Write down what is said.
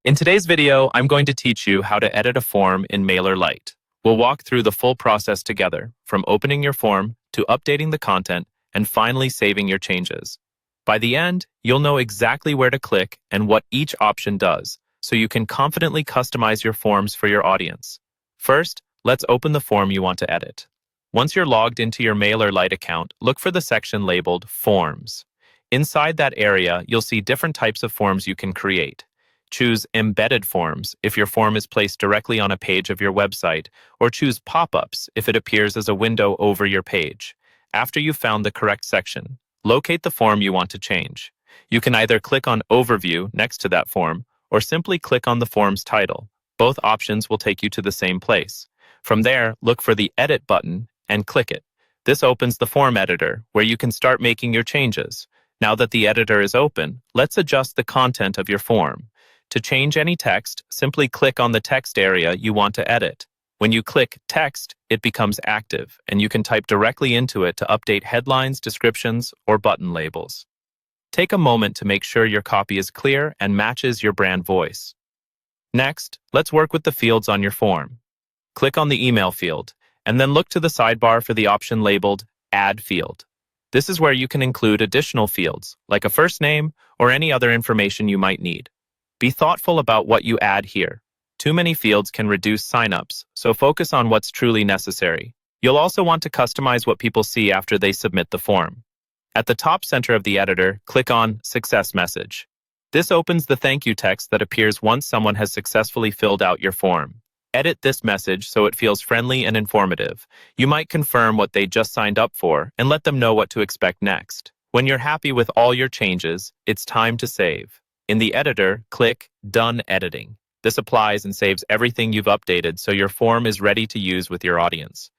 In today's video, I'm going to teach you how to edit a form in Mailerlite. We'll walk through the full process together, from opening your form to updating the content and finally saving your changes. By the end, you'll know exactly where to click and what each option does, so you can confidently customize your forms for your audience. First, let's open the form you want to edit. Once you're logged into your Mailerlite account, look for the section labeled Forms. Inside that area, you'll see different types of forms you can create. Choose Embedded Forms if your form is placed directly on a page of your website, or choose Pop-ups if it appears as a window over your page. After you've found the correct section, locate the form you want to change. You can either click on Overview next to that form, or simply click on the form's title. Both options will take you to the same place. From there, look for the Edit button and click it. This opens the form editor, where you can start making your changes. Now that the editor is open, let's adjust the content of your form. To change any text, simply click on the text area you want to edit. When you click Text, it becomes active, and you can type directly into it to update headlines, descriptions, or button labels. Take a moment to make sure your copy is clear and matches your brand voice. Next, let's work with the fields on your form. Click on the email field, and then look to the sidebar for the option labeled Add Field. This is where you can include additional fields, like a first name or any other information you might need. Be thoughtful about what you add here. Too many fields can reduce signups, so focus on what's truly necessary. You'll also want to customize what people see after they submit the form. At the top center of the editor, click on Success Message. This opens the thank you text that appears once someone has successfully filled out your form. Edit this message so it feels friendly and informative. You might confirm what they just signed up for and let them know what to expect next. When you're happy with all your changes, it's time to save. In the editor, click Done Editing. This applies and saves everything you've updated so your form is ready to use with your audience.